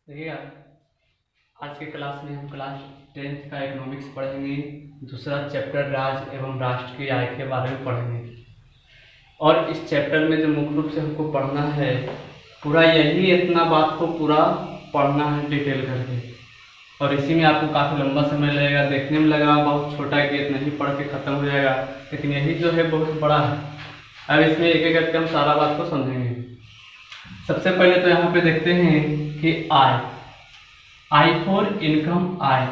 देखिए आज के क्लास में हम क्लास 10th का इकोनॉमिक्स पढ़ेंगे। दूसरा चैप्टर राज्य एवं राष्ट्र की आय के बारे में पढ़ेंगे। और इस चैप्टर में जो मुख्य रूप से हमको पढ़ना है पूरा यही इतना बात को पूरा पढ़ना है डिटेल करके। और इसी में आपको काफ़ी लंबा समय लगेगा, देखने में लगेगा बहुत छोटा है कि इतना ही पढ़ के ख़त्म हो जाएगा, लेकिन यही जो है बहुत बड़ा है। अब इसमें एक एक करके हम सारा बात को समझेंगे। सबसे पहले तो यहाँ पे देखते हैं कि आई फॉर इनकम आय।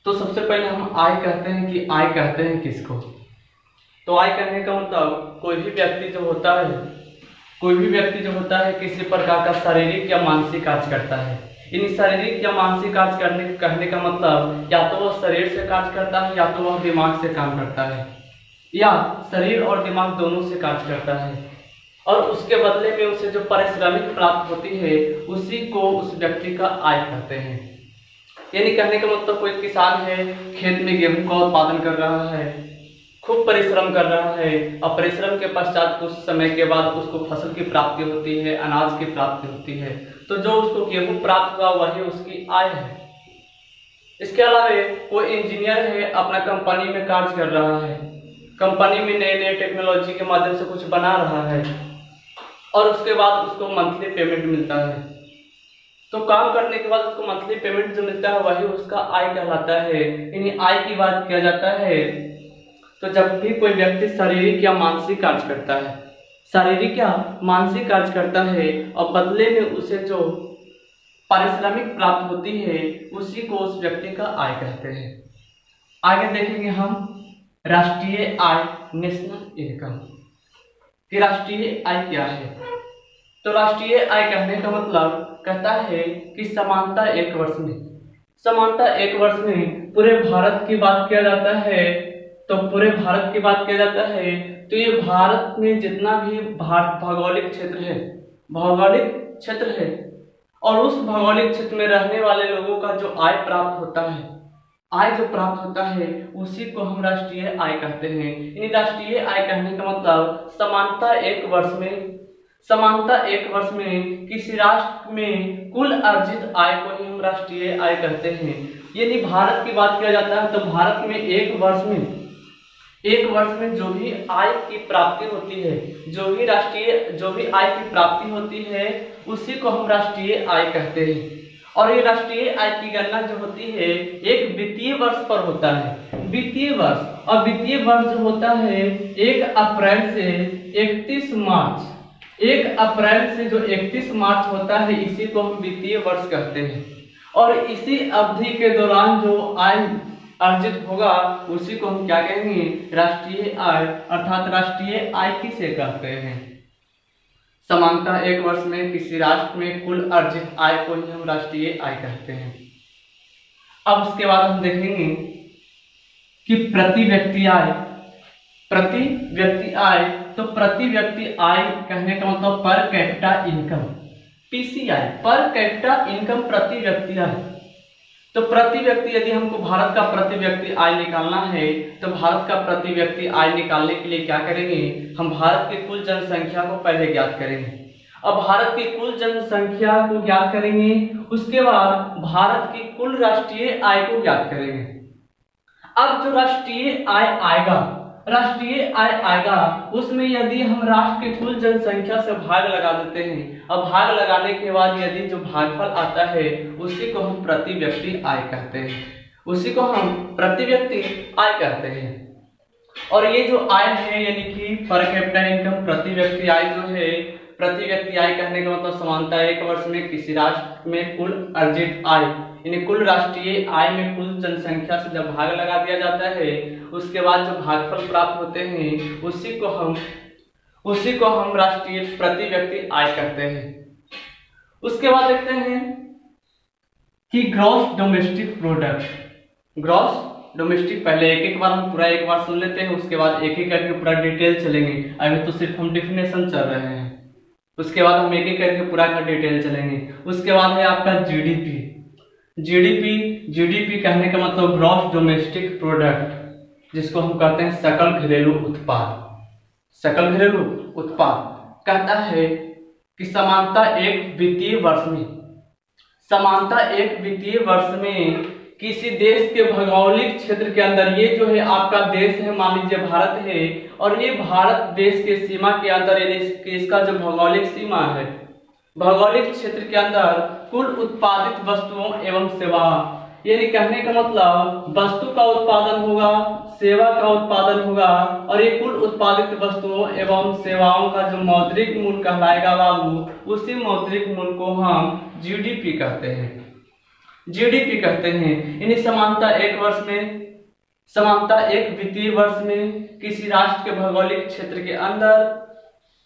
तो सबसे पहले हम आय कहते हैं कि आय कहते हैं किसको? तो आय कहने का मतलब कोई भी व्यक्ति जो होता है किसी प्रकार का शारीरिक या मानसिक कार्य करता है। इन शारीरिक या मानसिक कार्य कहने का मतलब या तो वह शरीर से कार्य करता है या तो वह दिमाग से काम करता है, या शरीर और दिमाग दोनों से कार्य करता है। और उसके बदले में उसे जो पारिश्रमिक प्राप्त होती है उसी को उस व्यक्ति का आय कहते हैं। यानी कहने का मतलब कोई किसान है, खेत में गेहूं का उत्पादन कर रहा है, खूब परिश्रम कर रहा है, और परिश्रम के पश्चात कुछ समय के बाद उसको फसल की प्राप्ति होती है, अनाज की प्राप्ति होती है, तो जो उसको गेहूं प्राप्त हुआ वही उसकी आय है। इसके अलावा कोई इंजीनियर है, अपना कंपनी में कार्य कर रहा है, कंपनी में नए नए टेक्नोलॉजी के माध्यम से कुछ बना रहा है और उसके बाद उसको मंथली पेमेंट मिलता है। तो काम करने के बाद उसको मंथली पेमेंट जो मिलता है वही उसका आय कहलाता है। यानी आय की बात किया जाता है तो जब भी कोई व्यक्ति शारीरिक या मानसिक कार्य करता है, शारीरिक या मानसिक कार्य करता है और बदले में उसे जो पारिश्रमिक प्राप्त होती है उसी को उस व्यक्ति का आय कहते हैं। आगे देखेंगे हम राष्ट्रीय आय, नेशनल इनकम कि राष्ट्रीय आय क्या है। तो राष्ट्रीय आय कहने का मतलब कहता है कि समानता एक वर्ष में पूरे भारत की बात किया जाता है। तो पूरे भारत की बात किया जाता है तो ये भारत में जितना भी भौगोलिक क्षेत्र है और उस भौगोलिक क्षेत्र में रहने वाले लोगों का जो आय प्राप्त होता है उसी को हम राष्ट्रीय आय कहते हैं। यानी राष्ट्रीय आय कहने का मतलब समानता एक वर्ष में किसी राष्ट्र में कुल अर्जित आय को ही हम राष्ट्रीय आय कहते हैं। यानी भारत की बात किया जाता है तो भारत में एक वर्ष में जो भी आय की प्राप्ति होती है, जो भी आय की प्राप्ति होती है उसी को हम राष्ट्रीय आय कहते हैं। और ये राष्ट्रीय आय की गणना जो होती है एक वित्तीय वर्ष पर होता है। वित्तीय वर्ष जो होता है 1 अप्रैल से जो 31 मार्च होता है इसी को हम वित्तीय वर्ष कहते हैं। और इसी अवधि के दौरान जो आय अर्जित होगा उसी को हम क्या कहेंगे? राष्ट्रीय आय। अर्थात राष्ट्रीय आय किसे कहते हैं? समानता एक वर्ष में किसी राष्ट्र में कुल अर्जित आय को ही हम राष्ट्रीय आय कहते हैं। अब उसके बाद हम देखेंगे कि प्रति व्यक्ति आय। तो प्रति व्यक्ति आय कहने का मतलब per capita income, PCI, per capita income प्रति व्यक्ति आय। तो प्रति व्यक्ति यदि हमको भारत का प्रति व्यक्ति आय निकालना है तो भारत का प्रति व्यक्ति आय निकालने के लिए क्या करेंगे? हम भारत की कुल जनसंख्या को पहले ज्ञात करेंगे। अब भारत की कुल जनसंख्या को ज्ञात करेंगे, उसके बाद भारत की कुल राष्ट्रीय आय को ज्ञात करेंगे। अब जो राष्ट्रीय आय आएगा उसमें यदि हम राष्ट्र की कुल जनसंख्या से भाग लगा देते हैं और भाग लगाने के बाद यदि जो भागफल आता है उसी को हम प्रति व्यक्ति आय कहते हैं। और ये जो आय है यानी कि पर कैपिटा इनकम प्रति व्यक्ति आय जो है, प्रति व्यक्ति आय कहने का मतलब समानता एक वर्ष में किसी राष्ट्र में कुल अर्जित आय, यानी कुल राष्ट्रीय आय में कुल जनसंख्या से जब भाग लगा दिया जाता है उसके बाद जो भागफल प्राप्त होते हैं उसी को हम राष्ट्रीय प्रति व्यक्ति आय कहते हैं। उसके बाद देखते हैं कि ग्रॉस डोमेस्टिक प्रोडक्ट, पहले एक बार सुन लेते हैं, उसके बाद एक करके पूरा डिटेल चलेंगे। अभी तो सिर्फ हम डिफिनेशन चल रहे हैं, उसके बाद हम एक करके पूरा का डिटेल चलेंगे। उसके बाद है आपका जीडीपी कहने का मतलब ग्रॉस डोमेस्टिक प्रोडक्ट, जिसको हम कहते हैं सकल घरेलू उत्पाद कहता है कि समानता एक वित्तीय वर्ष में समानता एक वित्तीय वर्ष में किसी देश के भौगोलिक क्षेत्र के अंदर, ये जो है आपका देश है, मान लीजिए भारत है, और ये भारत देश के सीमा के अंदर इसका जो भौगोलिक सीमा है, भौगोलिक क्षेत्र के अंदर कुल उत्पादित वस्तुओं एवं सेवा, यानी कहने का मतलब वस्तु का उत्पादन होगा, सेवा का उत्पादन होगा, और ये कुल उत्पादित वस्तुओं एवं सेवाओं का जो मौद्रिक मूल्य कहलाएगा बाबू, उसी मौद्रिक मूल्य को हम जीडीपी कहते हैं, जीडीपी कहते हैं। यानी समानता एक वित्तीय वर्ष में किसी राष्ट्र के भौगोलिक क्षेत्र के अंदर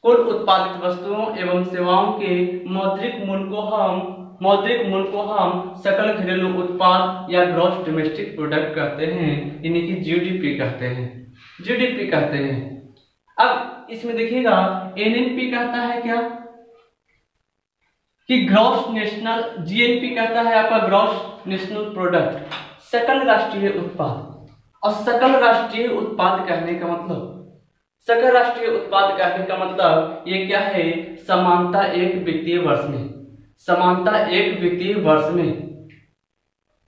कुल उत्पादित वस्तुओं एवं सेवाओं के मौद्रिक मूल्य को हम सकल घरेलू उत्पाद या ग्रॉस डोमेस्टिक प्रोडक्ट कहते हैं, यानी कि जीडीपी कहते हैं। अब इसमें देखिएगा एनएनपी कहता है क्या कि ग्रॉस नेशनल, जीएनपी कहता है आपका ग्रॉस नेशनल प्रोडक्ट, सकल राष्ट्रीय उत्पाद। और सकल राष्ट्रीय उत्पाद कहने का मतलब, ये क्या है, समानता एक वित्तीय वर्ष में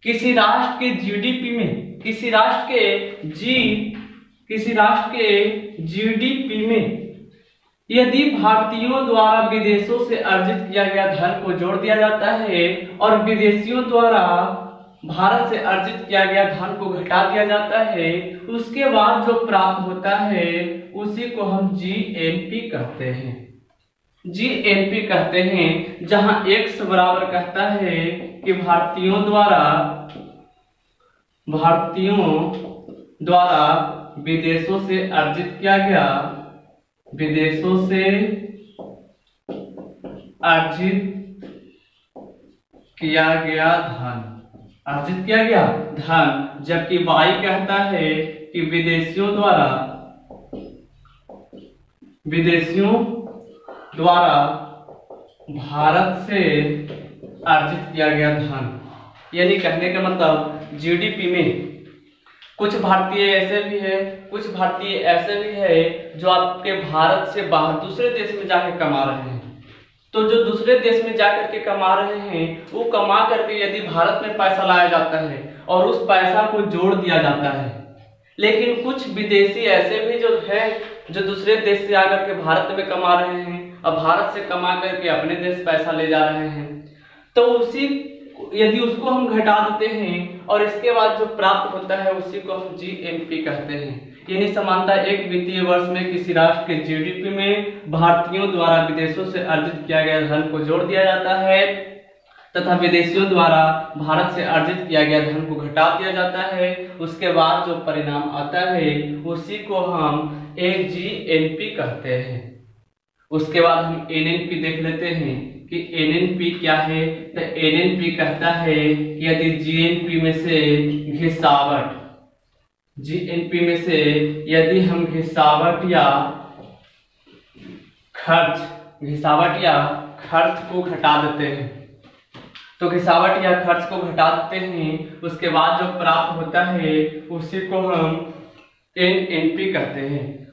किसी राष्ट्र के जीडीपी में, किसी राष्ट्र के जीडीपी में यदि भारतीयों द्वारा विदेशों से अर्जित किया गया धन को जोड़ दिया जाता है और विदेशियों द्वारा भारत से अर्जित किया गया धन को घटा दिया जाता है, उसके बाद जो प्राप्त होता है उसी को हम जीएनपी कहते हैं, जहां x बराबर कहता है कि भारतीयों द्वारा विदेशों से अर्जित किया गया धन, जबकि y कहता है कि विदेशियों द्वारा भारत से अर्जित किया गया धन। यानी कहने का मतलब जीडीपी में कुछ भारतीय ऐसे भी है जो आपके भारत से बाहर दूसरे देश में जाकर कमा रहे हैं। तो जो दूसरे देश में जाकर के कमा रहे हैं, वो कमा करके यदि भारत में पैसा लाया जाता है और उस पैसा को जोड़ दिया जाता है, लेकिन कुछ विदेशी ऐसे भी जो दूसरे देश से आकर के भारत में कमा रहे हैं और भारत से कमा करके अपने देश पैसा ले जा रहे हैं, तो यदि उसको हम घटा देते हैं और इसके बाद जो प्राप्त होता है उसी को हम जीएनपी कहते हैं। यानी समानता एक वित्तीय वर्ष में किसी राष्ट्र के जीडीपी में भारतीयों द्वारा विदेशों से अर्जित किया गया धन को जोड़ दिया जाता है तथा विदेशियों द्वारा भारत से अर्जित किया गया धन को घटा दिया जाता है, उसके बाद जो परिणाम आता है उसी को हम एक जीएनपी कहते हैं। उसके बाद हम एनएनपी देख लेते हैं कि एनएनपी क्या है। तो एनएनपी कहता है कि यदि जीएनपी में से यदि हम घिसावट या खर्च को घटा देते हैं, तो घिसावट या खर्च को घटा देते हैं, उसके बाद जो प्राप्त होता है उसी को हम एनएनपी कहते हैं।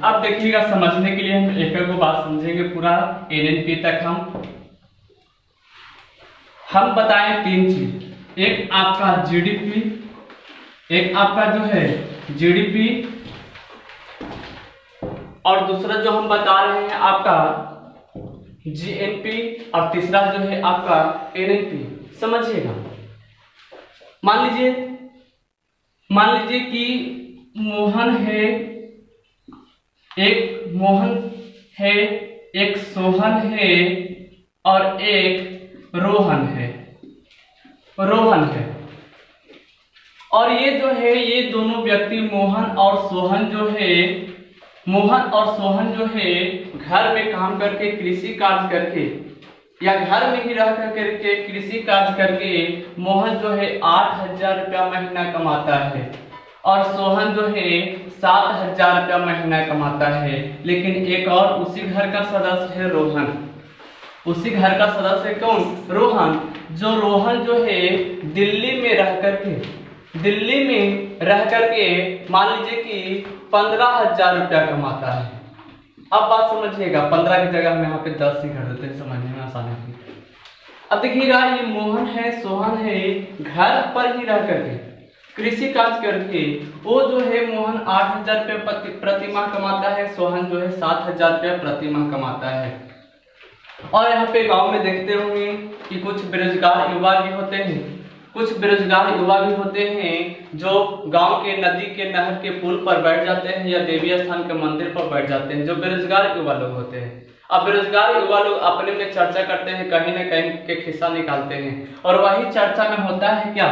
अब देखिएगा, समझने के लिए हम एक एक बात समझेंगे पूरा एनएनपी तक। हम बताएं तीन चीज, एक आपका जीडीपी, एक आपका जो है जीडीपी, और दूसरा जो हम बता रहे हैं आपका जीएनपी, और तीसरा जो है आपका एनएनपी। समझिएगा, मान लीजिए कि मोहन है, एक सोहन है और एक रोहन है। और ये जो है, ये दोनों व्यक्ति मोहन और सोहन जो है घर में काम करके, कृषि कार्य करके, या घर में ही रह करके कृषि कार्य करके मोहन जो है 8,000 रुपया महीना कमाता है और सोहन जो है 7,000 रुपया महीना कमाता है। लेकिन एक और उसी घर का सदस्य है रोहन। उसी घर का सदस्य कौन? रोहन। जो रोहन जो है दिल्ली में रह करके मान लीजिए कि 15,000 रुपया कमाता है। अब बात समझिएगा, 15 की जगह हम यहाँ पे 10 ही कर देते हैं समझने में आसानी से। अब देखिएगा, ये मोहन है, सोहन है, घर पर ही रह करके कृषि कार्य करके वो जो है मोहन 8,000 रुपये प्रति माह कमाता है, सोहन जो है 7,000 रुपये प्रति माह कमाता है। और यहाँ पे गांव में देखते होंगे कि कुछ बेरोजगार युवा भी होते हैं, कुछ बेरोजगार युवा भी होते हैं जो गांव के नदी के नहर के पुल पर बैठ जाते हैं या देवी स्थान के मंदिर पर बैठ जाते हैं, जो बेरोजगार युवा लोग होते हैं। अब बेरोजगार युवा लोग अपने में चर्चा करते हैं, कहीं ना कहीं के खिस्सा निकालते हैं, और वही चर्चा में होता है क्या,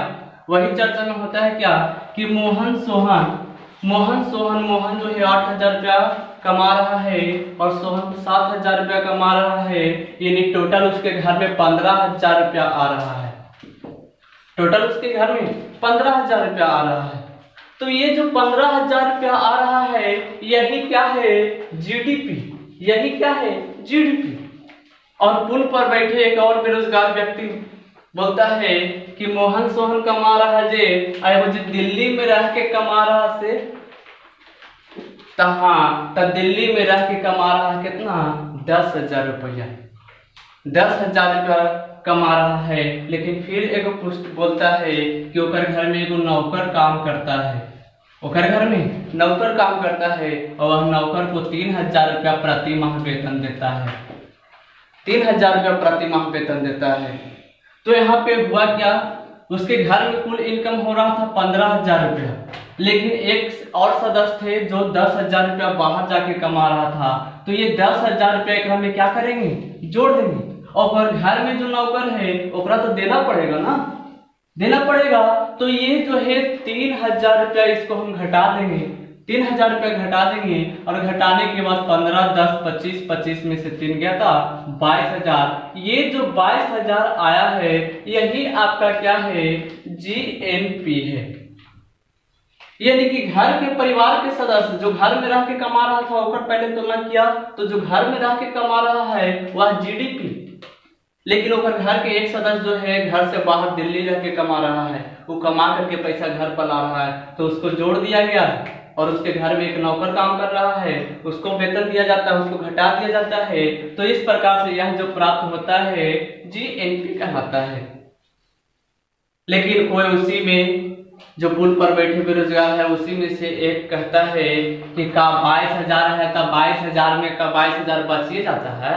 वही चर्चा में होता है क्या कि मोहन जो है 8,000 रुपया कमा रहा है और सोहन 7,000 रुपया कमा रहा है, यानी टोटल उसके घर में 15,000 रुपया आ रहा है, टोटल उसके घर में 15,000 रुपया आ रहा है। तो ये जो 15,000 रुपया आ रहा है, यही क्या है, जीडीपी, यही क्या है, जीडीपी। और पुल पर बैठे एक और बेरोजगार व्यक्ति बोलता है कि मोहन सोहन कमा रहा है वो जो दिल्ली में रह के कमा रहा से, तो दिल्ली में रह के कमा रहा है कितना, 10,000 रुपया, 10,000 रुपया कमा रहा है। लेकिन फिर एक पुष्ट बोलता है कि ओकर घर में एगो नौकर काम करता है, ओकर घर में नौकर काम करता है और वह नौकर को 3,000 रुपया प्रति माह वेतन देता है, 3,000 रुपया प्रति माह वेतन देता है। तो यहाँ पे हुआ क्या, उसके घर में कुल इनकम हो रहा था 15,000 रुपया, लेकिन एक और सदस्य थे जो 10,000 रुपया बाहर जाके कमा रहा था। तो ये 10,000 रुपया एक में क्या करेंगे, जोड़ देंगे, और घर में जो नौकर है ओकरा तो देना पड़ेगा ना, देना पड़ेगा। तो ये जो है 3,000 रुपया इसको हम घटा देंगे, 3,000 रुपया घटा देंगे, और घटाने के बाद 15, 10, 25, 25 में से 3 गया था 22,000। ये जो 22,000 आया है यही आपका क्या है, जीएनपी है। यानी कि घर के परिवार के सदस्य जो घर में रह के कमा रहा था ओकर पहले तुलना किया, तो जो घर में रह के कमा रहा है वह जीडीपी, लेकिन ओकर घर के एक सदस्य जो है घर से बाहर दिल्ली रह के कमा रहा है, वो कमा करके पैसा घर पर ला रहा है, तो उसको जोड़ दिया गया। और उसके घर में एक नौकर काम कर रहा है, उसको वेतन दिया जाता है, उसको घटा दिया जाता है। तो इस प्रकार से यह जो प्राप्त होता है जीएनपी कहलाता है। लेकिन कोई उसी में जो पुल पर बैठे बेरोजगार है उसी में से एक कहता है कि का 22,000 है, तब 22,000 में का 22,000 बचिए जाता है।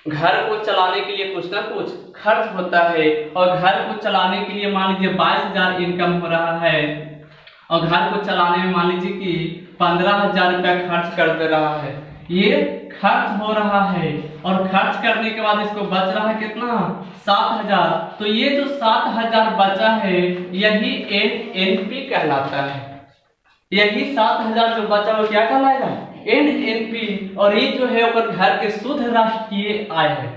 घर को चलाने के लिए कुछ ना कुछ खर्च होता है, और घर को चलाने के लिए मान लीजिए 22,000 इनकम हो रहा है, और घर को चलाने में मान लीजिए कि 15,000 रुपया खर्च कर दे रहा है, ये खर्च हो रहा है, और खर्च करने के बाद इसको बच रहा है कितना, 7,000। तो ये जो 7,000 बचा है यही एनएनपी कहलाता है, यही 7,000 जो बचा वो क्या कहलाएगा, एनएनपी। और ये जो है ओकर घर के शुद्ध राष्ट्रीय आय है,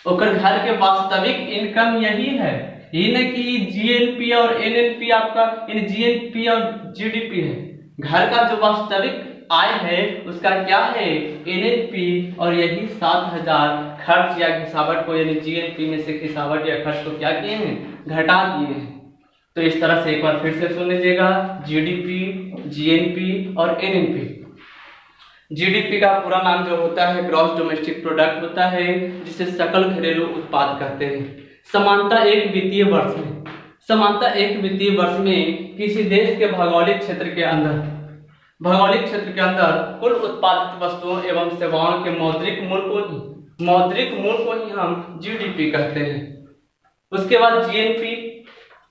ओकर घर के वास्तविक इनकम यही है, ये न कि जीएनपी और एनएनपी आपका, जीएनपी और जीडीपी है। घर का जो वास्तविक आय है उसका क्या है, एनएनपी, और यही 7,000 खर्च या घिसावट को, यानी जीएनपी में से घिसावट या खर्च को क्या किए हैं, घटा दिए हैं। तो इस तरह से एक बार फिर से सुन लीजिएगा, जीडीपी, जीएनपी और एनएनपी। जीडीपी का पूरा नाम जो होता है ग्रॉस डोमेस्टिक प्रोडक्ट होता है, जिसे सकल घरेलू उत्पाद कहते हैं। समानता एक वित्तीय वर्ष में, समानता एक वित्तीय वर्ष में किसी देश के भौगोलिक क्षेत्र के अंदर, भौगोलिक क्षेत्र के अंदर कुल उत्पादित वस्तुओं एवं सेवाओं के मौद्रिक मूल्य को ही हम जीडीपी कहते हैं। उसके बाद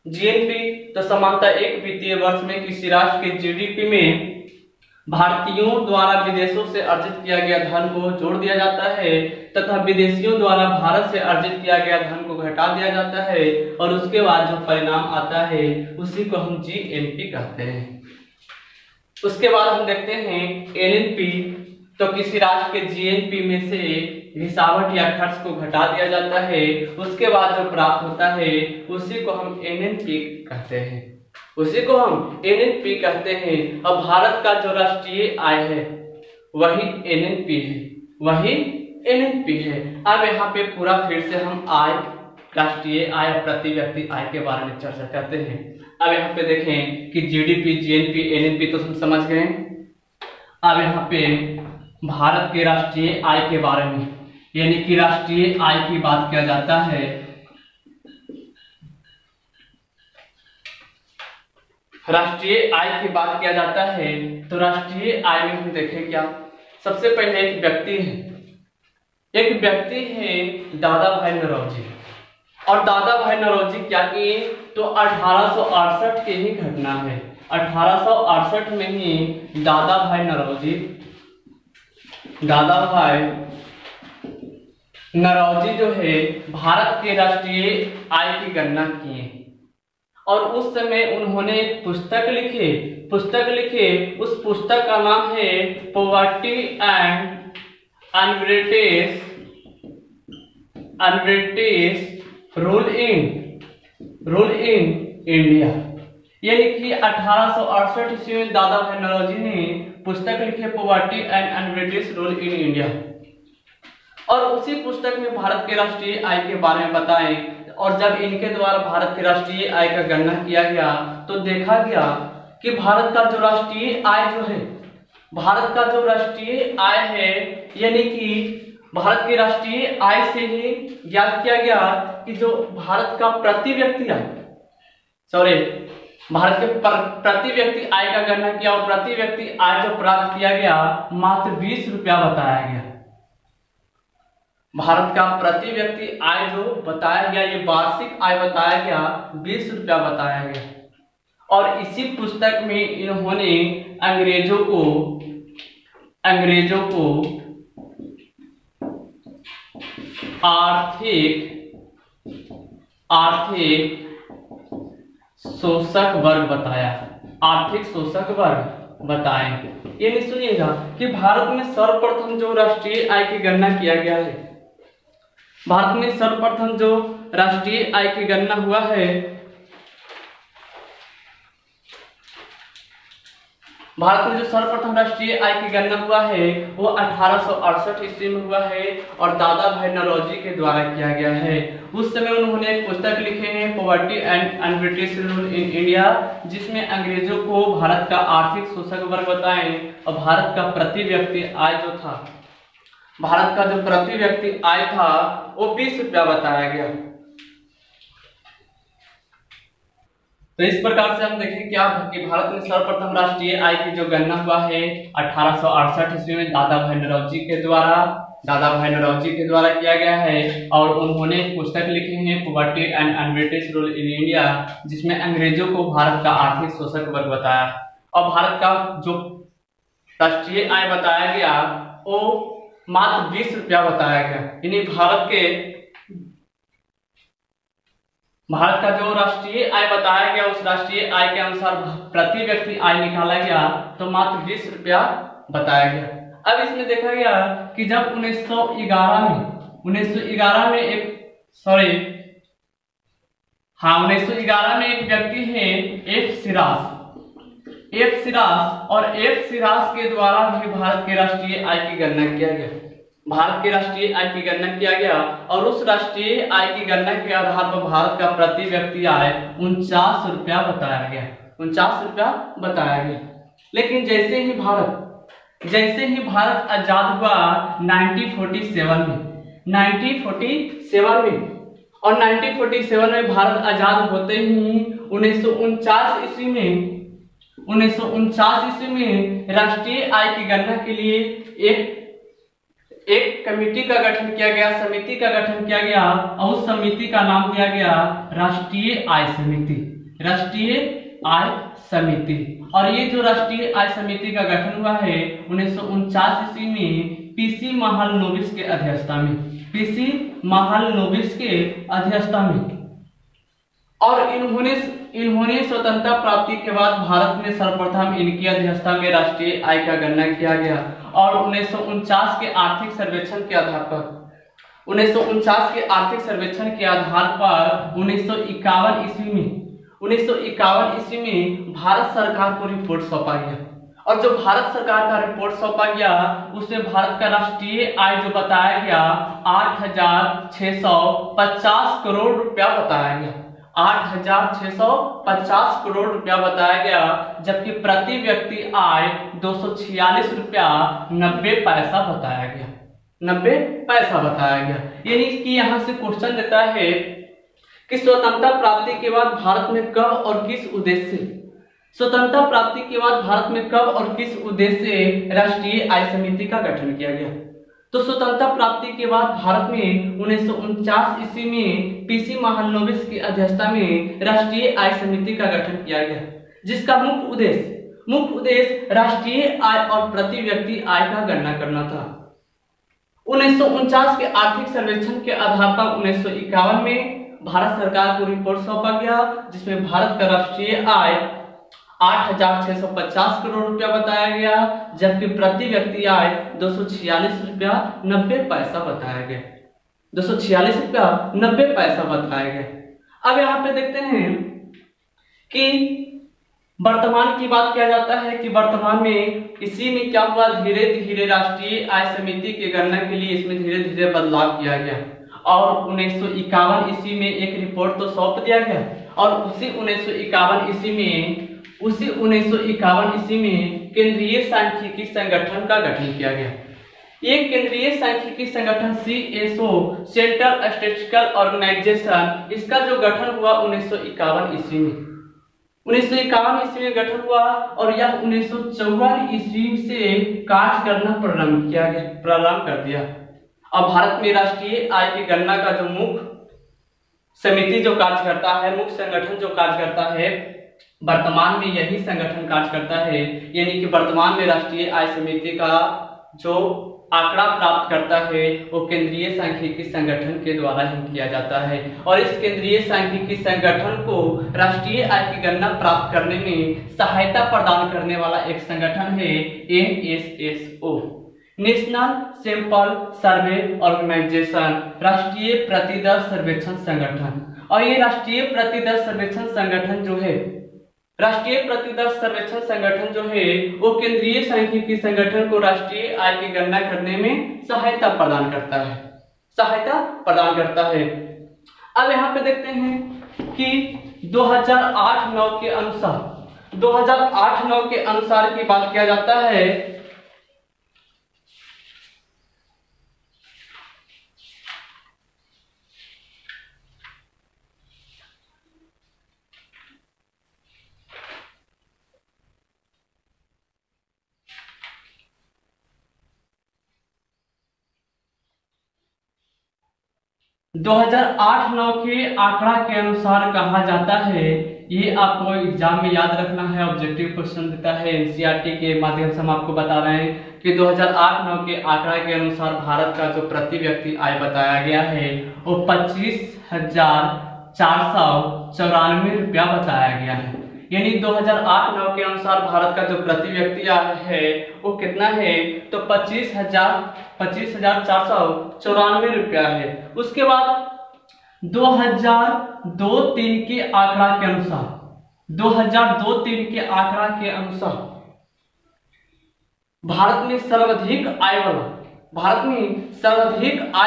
जीएनपी तो समानता एक वित्तीय वर्ष में किसी राष्ट्र के जीडीपी में भारतीयों द्वारा विदेशों से अर्जित किया गया धन को जोड़ दिया जाता है, तथा विदेशियों द्वारा भारत से अर्जित किया गया धन को घटा दिया जाता है, और उसके बाद जो परिणाम आता है उसी को हम जीएनपी कहते हैं। उसके बाद हम देखते हैं एनएनपी, तो किसी राष्ट्र के जीएनपी में से घिसावट या खर्च को घटा दिया जाता है, उसके बाद जो प्राप्त होता है उसी को हम एनएनपी कहते हैं, उसी को हम एनएनपी कहते हैं। अब भारत का जो राष्ट्रीय आय है वही एनएनपी है, वही एनएनपी है। अब यहाँ पे पूरा फिर से हम आय, राष्ट्रीय आय, प्रति व्यक्ति आय के बारे में चर्चा करते हैं। अब यहाँ पे देखें कि जीडीपी, जीएनपी, एनएनपी तो हम समझ गए। अब यहाँ पे भारत के राष्ट्रीय आय के बारे में, यानी कि राष्ट्रीय आय की बात किया जाता है, राष्ट्रीय आय की बात किया जाता है तो राष्ट्रीय आय में हम देखें क्या, सबसे पहले एक व्यक्ति है दादा भाई नौरोजी। और दादा भाई नौरोजी क्या किए, तो 1868 की ही घटना है। 1868 में ही दादा भाई नौरोजी जो है भारत के राष्ट्रीय आय की गणना किए। और उस समय उन्होंने एक पुस्तक लिखे, उस पुस्तक का नाम है poverty and un-British rule in India. यानी कि 1868 ईस्वी में दादा भाई नौरोजी ने पुस्तक लिखे poverty and un-British rule in India. और उसी पुस्तक में भारत के राष्ट्रीय आय के बारे में बताएं। और जब इनके द्वारा भारत के राष्ट्रीय आय का गणना किया गया तो देखा गया कि भारत का जो राष्ट्रीय आय है, यानी कि भारत की राष्ट्रीय आय से ही ज्ञात किया गया कि जो भारत का प्रति व्यक्ति आय का गणना किया और प्रति व्यक्ति आय जो प्राप्त किया गया मात्र 20 रुपया बताया गया। भारत का प्रति व्यक्ति आय जो बताया गया, ये वार्षिक आय बताया गया 20 रुपया बताया गया। और इसी पुस्तक में इन्होंने अंग्रेजों को आर्थिक शोषक वर्ग बताए। ये नहीं सुनिएगा कि भारत में सर्वप्रथम जो राष्ट्रीय आय की गणना किया गया है, भारत में सर्वप्रथम जो राष्ट्रीय आय की गणना हुआ है, भारत में जो सर्वप्रथम राष्ट्रीय आय की गणना हुआ है वो 1868 ईस्वी में हुआ है और दादा भाई नौरोजी के द्वारा किया गया है। उस समय उन्होंने एक पुस्तक लिखे हैं poverty and un-British rule in India, जिसमें अंग्रेजों को भारत का आर्थिक शोषक वर्ग बताएं और भारत का प्रति व्यक्ति आय जो था, भारत का जो प्रति व्यक्ति आय था वो 20 रुपया बताया गया। तो इस प्रकार से हम देखें क्या कि भारत में सर्वप्रथम राष्ट्रीय आय की जो गणना हुआ है 1868 ईस्वी में दादा भाई नौरोजी के द्वारा किया गया है। और उन्होंने पुस्तक लिखे हैं poverty and un-British rule in India, जिसमें अंग्रेजों को भारत का आर्थिक शोषक वर्ग बताया और भारत का जो राष्ट्रीय आय बताया गया वो मात्र 20 रुपया बताया गया। यानी भारत का जो राष्ट्रीय आय बताया गया उस राष्ट्रीय आय के अनुसार प्रति व्यक्ति आय निकाला गया तो मात्र 20 रुपया बताया गया। अब इसमें देखा गया कि जब 1911 में एक व्यक्ति है एफ सिरास और एफ सिरास के द्वारा भी भारत के राष्ट्रीय आय की गणना किया गया। भारत के राष्ट्रीय आय की गणना किया गया और उस राष्ट्रीय आय की गणना के आधार पर भारत का प्रति व्यक्ति आय 49 रुपया बताया गया। लेकिन जैसे ही भारत आजाद हुआ 1947 में और 1947 में भारत आजाद होते ही 1949 ईस्वी में राष्ट्रीय आय की गणना के लिए एक कमेटी का गठन किया गया, समिति का गठन किया गया और उस समिति का नाम दिया गया राष्ट्रीय आय समिति। और ये जो राष्ट्रीय आय समिति का गठन हुआ है 1949 ईस्वी में पीसी महालनोबिस के अध्यक्षता में। और इन्होंने स्वतंत्रता प्राप्ति के बाद भारत में सर्वप्रथम इनकी अध्यक्षता में राष्ट्रीय आय का गणना किया गया। और 1949 के आर्थिक सर्वेक्षण के आधार पर 1951 ईस्वी में भारत सरकार को रिपोर्ट सौंपा गया। और जो भारत सरकार का रिपोर्ट सौंपा गया उसमें भारत का राष्ट्रीय आय जो बताया गया 8,650 करोड़ रुपया बताया गया। 8,650 करोड़ रुपया बताया गया, जबकि प्रति व्यक्ति आय 246 रुपया 90 पैसा बताया गया। 90 पैसा बताया गया। यानी कि यहाँ से क्वेश्चन देता है कि स्वतंत्रता प्राप्ति के बाद भारत में कब और किस उद्देश्य से, स्वतंत्रता प्राप्ति के बाद भारत में कब और किस उद्देश्य से राष्ट्रीय आय समिति का गठन किया गया। तो स्वतंत्रता प्राप्ति के बाद भारत में 1949 ईस्वी में पीसी महालनोबिस की अध्यक्षता में राष्ट्रीय आय समिति का गठन किया गया, जिसका मुख्य उद्देश्य राष्ट्रीय आय और प्रति व्यक्ति आय का गणना करना था। 1949 के आर्थिक सर्वेक्षण के आधार पर 1951 में भारत सरकार को रिपोर्ट सौंपा गया, जिसमें भारत का राष्ट्रीय आय 8,650 करोड़ रुपया बताया गया, जबकि प्रति व्यक्ति आय 246 रुपया 90 पैसा बताया गया। 246 रुपया 90 पैसा बताया गया। अब यहाँ पे देखते हैं कि वर्तमान की बात किया जाता है कि वर्तमान में इसी में क्या हुआ, धीरे धीरे राष्ट्रीय आय समिति की गणना के लिए इसमें धीरे धीरे बदलाव किया गया और 1951 ईस्वी में एक रिपोर्ट तो सौंप दिया गया और उसी 1951 ईस्वी में केंद्रीय सांख्यिकी संगठन का गठन किया गया। एक केंद्रीय सांख्यिकी संगठन CSO, सेंट्रल स्टैटिस्टिकल ऑर्गेनाइजेशन, इसका जो गठन हुआ 1951 ईस्वी में, 1951 ईस्वी में गठन हुआ और यह 1954 ईस्वी से कार्य करना प्रारंभ कर दिया। अब भारत में राष्ट्रीय आय की गणना का जो मुख्य समिति जो कार्य करता है, मुख्य संगठन जो कार्य करता है, वर्तमान में यही संगठन कार्य करता है। यानी कि वर्तमान में राष्ट्रीय आय समिति का जो आंकड़ा प्राप्त करता है वो केंद्रीय सांख्यिकी संगठन के द्वारा ही किया जाता है और इस केंद्रीय सांख्यिकी संगठन को राष्ट्रीय आय की गणना प्राप्त करने में सहायता प्रदान करने वाला एक संगठन है NSSO, national sample survey organisation, राष्ट्रीय प्रतिदर सर्वेक्षण संगठन। और ये राष्ट्रीय प्रतिदर सर्वेक्षण संगठन जो है, राष्ट्रीय प्रतिदर सर्वेक्षण संगठन जो है वो केंद्रीय सांख्यिकी संगठन को राष्ट्रीय आय की गणना करने में सहायता प्रदान करता है। अब यहाँ पे देखते हैं कि 2008-9 के अनुसार की बात किया जाता है। दो 2008-9 के आंकड़ा के अनुसार कहा जाता है, ये आपको एग्जाम में याद रखना है, ऑब्जेक्टिव क्वेश्चन देता है, NCERT के माध्यम से हम आपको बता रहे हैं कि 2008-9 के आंकड़ा के अनुसार भारत का जो प्रति व्यक्ति आय बताया गया है वो 25,494 रुपया बताया गया है। यानी 2008-9 के अनुसार भारत का जो प्रति व्यक्ति आय है वो कितना है, तो 25,494 रुपया है। उसके बाद 2002-03 के आंकड़ा के अनुसार, 2002-03 के आंकड़ा के अनुसार भारत में सर्वाधिक आय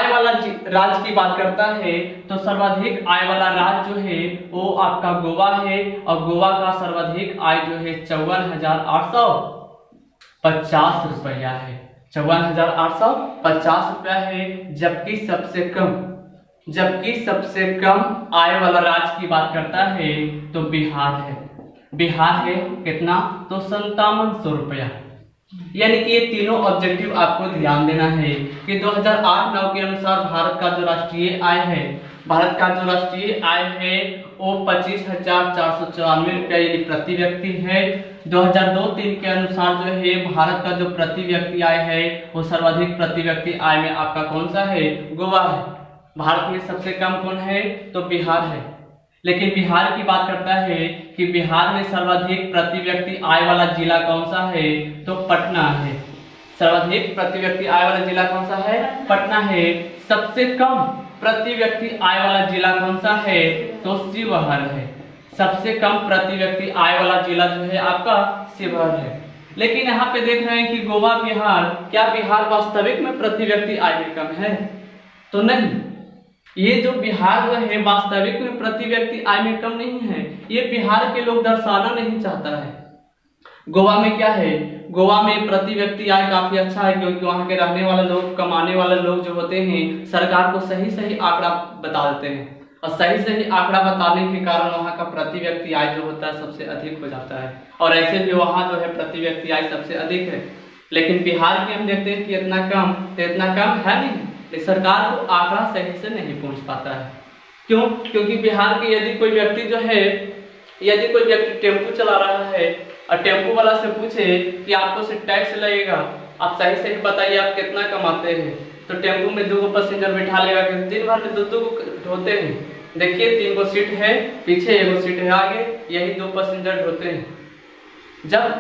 वाला राज्य की बात करता है तो सर्वाधिक आय वाला राज्य जो है वो आपका गोवा है और गोवा का सर्वाधिक आय जो है 54,850 रुपया है, 54,850 रुपया है। जबकि सबसे कम आय वाला राज्य की बात करता है तो बिहार है कितना, तो 5700 रुपया। यानी कि ये तीनों ऑब्जेक्टिव आपको ध्यान देना है कि 2008-9 के अनुसार भारत का जो राष्ट्रीय आय है वो 25,494 रुपया यानी प्रति व्यक्ति है। 2002-03 के अनुसार जो है भारत का जो प्रति व्यक्ति आय है वो सर्वाधिक प्रति व्यक्ति आय में आपका कौन सा है, गोवा है। भारत में सबसे कम कौन है, तो बिहार है। लेकिन बिहार की बात करता है कि बिहार में सर्वाधिक प्रति व्यक्ति आय वाला जिला कौन सा है, तो पटना है। सर्वाधिक प्रति व्यक्ति आय वाला जिला कौन सा है, पटना है। सबसे कम प्रति व्यक्ति आय वाला जिला कौन सा है, तो शिवहर है। सबसे कम प्रति व्यक्ति आय वाला जिला जो है आपका शिवहर है। लेकिन यहाँ पे देख रहे हैं कि गोवा, बिहार, क्या बिहार वास्तविक में प्रति व्यक्ति आय में कम है, तो नहीं। ये जो बिहार जो है वास्तविक में प्रति व्यक्ति आय में कम नहीं है, ये बिहार के लोग दर्शाना नहीं चाहता है। गोवा में क्या है, गोवा में प्रति व्यक्ति आय काफी अच्छा है, क्योंकि वहाँ के रहने वाले लोग, कमाने वाले लोग जो होते हैं सरकार को सही सही आंकड़ा बता देते हैं, और सही सही आंकड़ा बताने के कारण वहाँ का प्रति व्यक्ति आय जो होता है सबसे अधिक हो जाता है। और ऐसे भी वहाँ जो है प्रति व्यक्ति आय सबसे अधिक है। लेकिन बिहार की हम देखते हैं कि इतना कम है नहीं, सरकार को आंकड़ा सही से नहीं पहुँच पाता है। क्यों? क्योंकि बिहार के यदि कोई व्यक्ति टेम्पो चला रहा है और टेम्पो वाला से पूछे कि आपको से टैक्स लगेगा, आप सही सही बताइए आप कितना कमाते हैं, तो टेम्पो में 2 पैसेंजर बिठा लेगा कि दिन भर में 2 ढोते हैं। देखिए 3 गो सीट है पीछे, 1 सीट है आगे, यही 2 पैसेंजर ढोते हैं। जब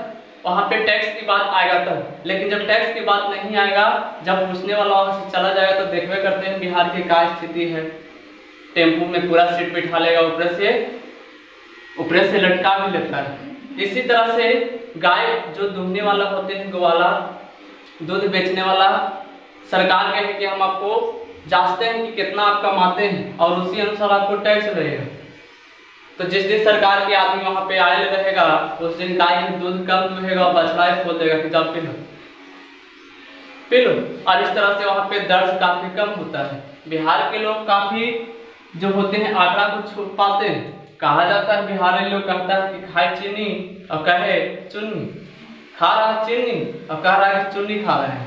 वहाँ पे टैक्स की बात आएगा तब, लेकिन जब टैक्स की बात नहीं आएगा, जब पूछने वाला वहाँ से चला जाएगा, तो देखवे करते हैं बिहार की क्या स्थिति है। टेम्पो में पूरा सीट बिठा लेगा, ऊपर से लटका भी लेता है। इसी तरह से गाय जो दूधने वाला होते हैं, गोवाला दूध बेचने वाला, सरकार कहे कि हम आपको जांचते हैं कि कितना आप कमाते हैं और उसी अनुसार आपको टैक्स लगेगा। तो जिस दिन सरकार के आदमी वहाँ पे आए रहेगा, उस दिन गाय का दूध कम दुहेगा और बछड़ा खोल देगा कि जाओ पी लो। और इस तरह से वहाँ पे दर्द काफी कम होता है। बिहार के लोग काफी जो होते हैं आंकड़ा को छुप पाते हैं। कहा जाता है बिहारी लोग कहता है कि खाए चीनी और कहे चुन्नी, खा रहा चीनी और कह रहा है चुन्नी खा रहे हैं।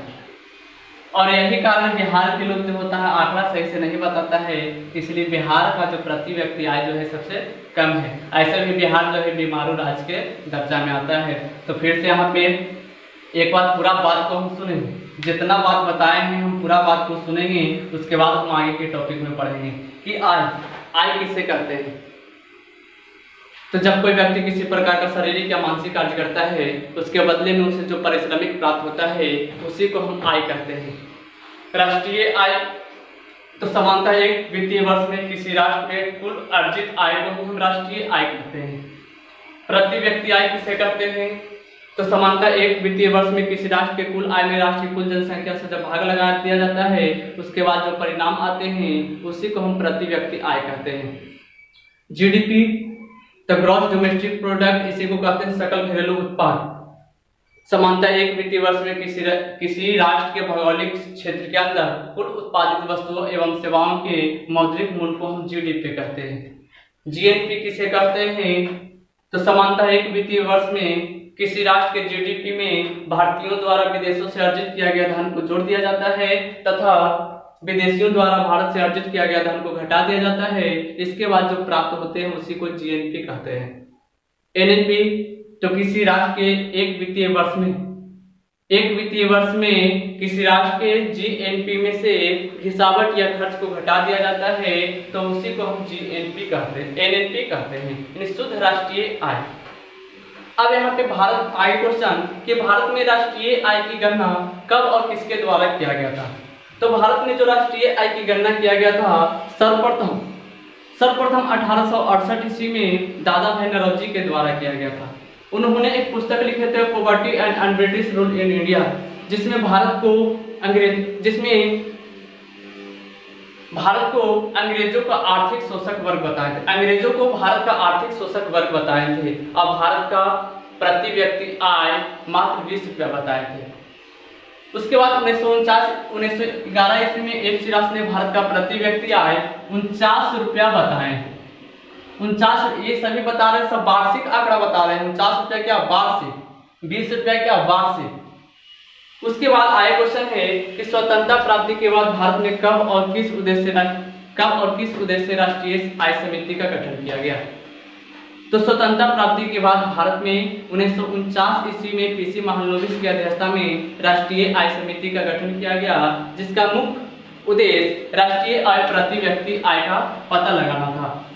और यही कारण बिहार के लोग जो होता है आंकड़ा सही से नहीं बताता है, इसलिए बिहार का जो प्रति व्यक्ति आय जो है सबसे कम है। ऐसे भी बिहार जो है बीमारू राज्य के दर्जा में आता है। तो फिर से यहाँ पे एक बार पूरा बात को हम सुनेंगे, जितना बात बताए हैं हम पूरा बात को सुनेंगे, उसके बाद हम आगे के टॉपिक में पढ़ेंगे कि आय किसे कहते हैं। तो जब कोई व्यक्ति किसी प्रकार का शारीरिक या मानसिक कार्य करता है, उसके बदले में उसे जो पारिश्रमिक प्राप्त होता है उसी को हम आय कहते हैं। राष्ट्रीय आय तो सामान्यतः एक वित्तीय वर्ष में किसी राष्ट्र में कुल अर्जित आय को हम राष्ट्रीय आय कहते हैं। प्रति व्यक्ति आय किसे कहते हैं? तो सामान्यतः एक वित्तीय वर्ष में किसी राष्ट्र के कुल आय में राष्ट्र की कुल जनसंख्या से जब भाग लगा दिया जाता है, उसके बाद जो परिणाम आते हैं उसी को हम प्रति व्यक्ति आय कहते हैं। जीडीपी तो ग्रॉस डोमेस्टिक प्रोडक्ट, इसी को कहते हैं सकल घरेलू उत्पाद। सामान्यतः एक वित्तीय वर्ष में किसी राष्ट्र के भौगोलिक क्षेत्र के अंदर कुल उत्पादित वस्तुओं एवं सेवाओं के मौद्रिक मूल्य को हम जीडीपी कहते हैं। जीएनपी किसे कहते हैं? तो सामान्यतः एक वित्तीय वर्ष में किसी राष्ट्र के जीडीपी में भारतीयों द्वारा विदेशों से अर्जित किया गया धन को जोड़ दिया जाता है तथा विदेशियों द्वारा भारत से अर्जित किया गया धन को घटा दिया जाता है। इसके बाद जो प्राप्त होते हैं उसी को जीएनपी कहते हैं। एनएनपी तो किसी राष्ट्र के एक वित्तीय वर्ष में किसी राष्ट्र के जीएनपी में से हिसावट या खर्च को घटा दिया जाता है, तो उसी को हम जीएनपी कहते हैं, एनएनपी कहते हैं, यानी शुद्ध राष्ट्रीय आय। अब यहाँ पे भारत आय क्वेश्चन कि भारत में राष्ट्रीय आय की गणना कब और किसके द्वारा किया गया था? तो भारत में जो राष्ट्रीय आय की गणना किया गया था सर्वप्रथम 1868 ईस्वी में दादा भाई नौरोजी के द्वारा किया गया था। उन्होंने एक पुस्तक लिखे थे poverty and British rule in India, जिसमें भारत को अंग्रेजों का आर्थिक शोषक वर्ग बताए थे। अंग्रेजों को भारत का आर्थिक शोषक वर्ग बताए थे। अब भारत का प्रति व्यक्ति आय मात्र 20 रुपया बताए थे। उसके बाद 1911 ईस्वी में एफ सिरास ने भारत का प्रति व्यक्ति आय 49 रुपया बताए। 49, ये सभी बता रहे हैं, सब वार्षिक आंकड़ा बता रहे हैं। 49 रुपया क्या वार्षिक, 20 रुपया क्या वार्षिक। उसके बाद आया क्वेश्चन है कि स्वतंत्रता प्राप्ति के बाद भारत में कब और किस उद्देश्य से राष्ट्रीय आय समिति का गठन किया गया? तो स्वतंत्रता प्राप्ति के बाद भारत में 1949 ईस्वी में पीसी महालनोबिस की अध्यक्षता में राष्ट्रीय आय समिति का गठन किया गया, जिसका मुख्य उद्देश्य राष्ट्रीय आय प्रति व्यक्ति आय का पता लगाना था।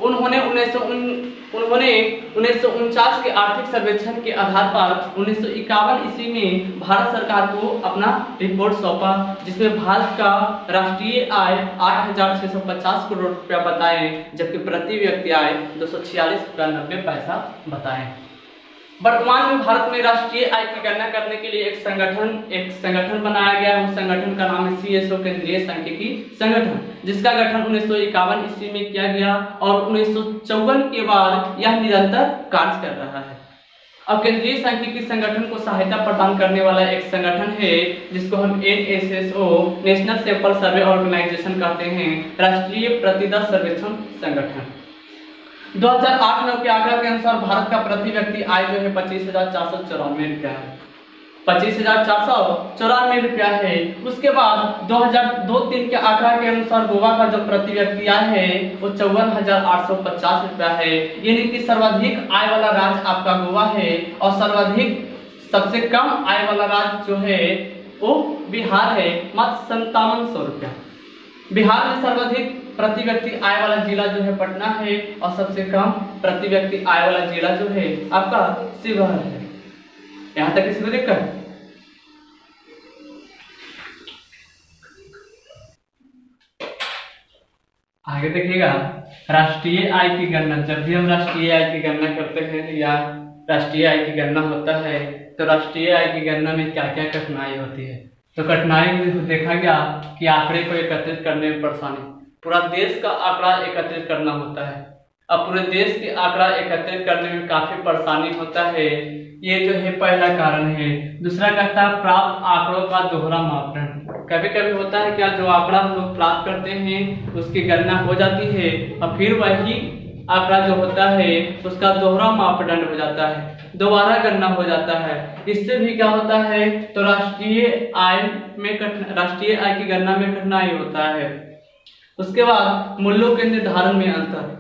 उन्होंने 1949 के आर्थिक सर्वेक्षण के आधार पर 1951 ईस्वी में भारत सरकार को अपना रिपोर्ट सौंपा, जिसमें भारत का राष्ट्रीय आय 8,650 करोड़ रुपया बताए, जबकि प्रति व्यक्ति आय 246.90 रुपया बताए। वर्तमान में भारत में राष्ट्रीय आय की गणना करने के लिए एक संगठन बनाया गया है। उस संगठन का नाम है CSO, केंद्रीय सांख्यिकी संगठन, जिसका गठन 1951 ईस्वी में किया गया और 1954 के बाद यह निरंतर कार्य कर रहा है। अब केंद्रीय सांख्यिकी संगठन को सहायता प्रदान करने वाला एक संगठन है जिसको हम NSSO national sample survey organisation कहते हैं, राष्ट्रीय प्रतिदत्त सर्वेक्षण संगठन। 2008-9 के आंकड़ा के अनुसार भारत का प्रति व्यक्ति आय जो है 25,494 रुपया है, 25,494 रुपया है। उसके बाद 2002-03 के आंकड़ा के अनुसार गोवा का जो प्रति व्यक्ति आय है वो 54,850 रुपया है। यानी कि सर्वाधिक आय वाला राज्य आपका गोवा है और सबसे कम आय वाला राज्य जो है वो बिहार है, मात्र 5700 रुपया। बिहार में सर्वाधिक प्रति व्यक्ति आय वाला जिला जो है पटना है और सबसे कम प्रति व्यक्ति आय वाला जिला जो है आपका शिवहर है। यहाँ तक किसी को दिक्कत? आगे देखिएगा, राष्ट्रीय आय की गणना। जब भी हम राष्ट्रीय आय की गणना करते हैं या राष्ट्रीय आय की गणना होता है तो राष्ट्रीय आय की गणना में क्या क्या कठिनाई होती है। तो कठिनाई में देखा गया कि आंकड़े को एकत्रित करने में परेशानी, पूरा देश का आंकड़ा एकत्रित करना होता है। अब पूरे देश के आंकड़ा एकत्रित करने में काफी परेशानी होता है, ये जो है पहला कारण है। दूसरा कहता है प्राप्त आंकड़ों का दोहरा मापदंड। कभी कभी होता है क्या, जो आंकड़ा हम लोग प्राप्त करते हैं उसकी गणना हो जाती है और फिर वही आंकड़ा जो होता है उसका दोहरा मापदंड हो जाता है, दोबारा गणना हो जाता है। इससे भी क्या होता है, तो राष्ट्रीय आय की गणना में कठिनाई होता है। उसके बाद मूल्यों के निर्धारण में अंतर।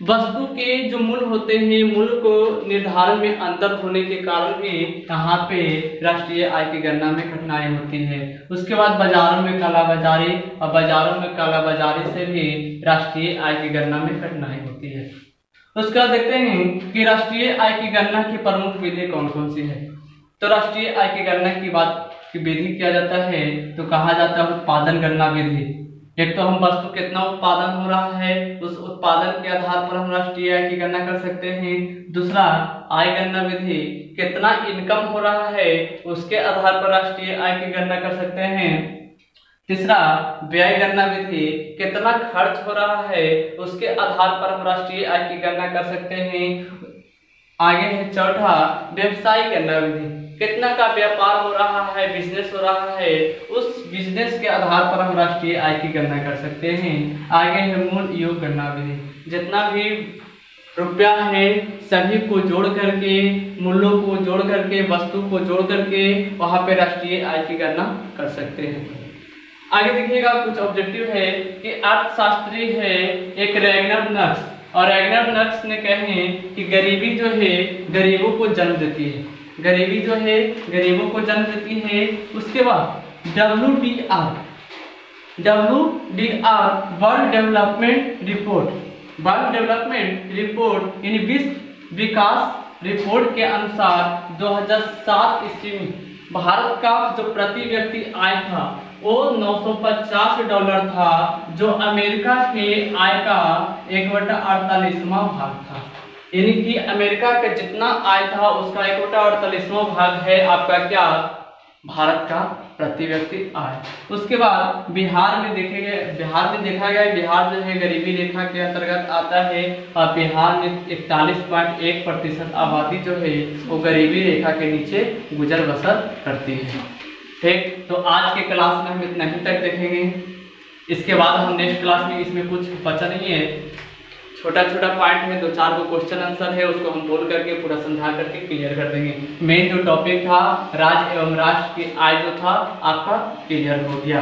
वस्तु के जो मूल्य होते हैं, मूल्य को निर्धारण में अंतर होने के कारण भी यहाँ पे राष्ट्रीय आय की गणना में कठिनाई होती है। उसके बाद बाजारों में कालाबाजारी, और बाजारों में कालाबाजारी से भी राष्ट्रीय आय की गणना में कठिनाई होती है। उसके बाद देखते हैं कि राष्ट्रीय आय की गणना की प्रमुख विधि कौन कौन सी है। तो राष्ट्रीय आय की गणना की बात की विधि किया जाता है तो कहा जाता है उत्पादन गणना विधि। एक तो हम वस्तु कितना उत्पादन हो रहा है उस उत्पादन के आधार पर हम राष्ट्रीय आय की गणना कर सकते हैं। दूसरा आय गणना विधि, कितना इनकम हो रहा है उसके आधार पर राष्ट्रीय आय की गणना कर सकते हैं। तीसरा व्यय गणना विधि, कितना खर्च हो रहा है उसके आधार पर हम राष्ट्रीय आय की गणना कर सकते हैं। आगे है चौथा व्यवसाय गणना विधि, कितना का व्यापार हो रहा है, बिजनेस हो रहा है, उस बिजनेस के आधार पर हम राष्ट्रीय आय की गणना कर सकते हैं। आगे है मूल योग गणना विधि, जितना भी रुपया है सभी को जोड़ करके, मूल्यों को जोड़ करके, वस्तु को जोड़ करके वहां पे राष्ट्रीय आय की गणना कर सकते हैं। आगे देखिएगा कुछ ऑब्जेक्टिव है कि अर्थशास्त्री है एक रैगनर नक्स, और रैगनर नक्स ने कहे कि गरीबी जो है गरीबों को जन्म देती है, गरीबी जो है गरीबों को जन्म देती है। उसके बाद WDR वर्ल्ड डेवलपमेंट रिपोर्ट यानी विश्व विकास रिपोर्ट के अनुसार 2007 ईस्वी में भारत का जो प्रति व्यक्ति आय था वो $950 था, जो अमेरिका के आय का 1/48वां भाग था। यानी कि अमेरिका का जितना आय था उसका 1/48वां भाग है आपका क्या, भारत का प्रति व्यक्ति आय। उसके बाद बिहार में देखा गया बिहार जो है गरीबी रेखा के अंतर्गत आता है और बिहार में 41.1% आबादी जो है वो गरीबी रेखा के नीचे गुजर बसर करती है। ठीक, तो आज के क्लास में हम इतना ही तक देखेंगे। इसके बाद हम नेक्स्ट क्लास में, इसमें कुछ बचा नहीं है, छोटा छोटा पॉइंट है, 2-4 को क्वेश्चन आंसर है, उसको हम बोल करके पूरा समझा करके क्लियर कर देंगे। मेन जो टॉपिक था राज्य एवं राष्ट्र की आय जो था आपका क्लियर हो गया।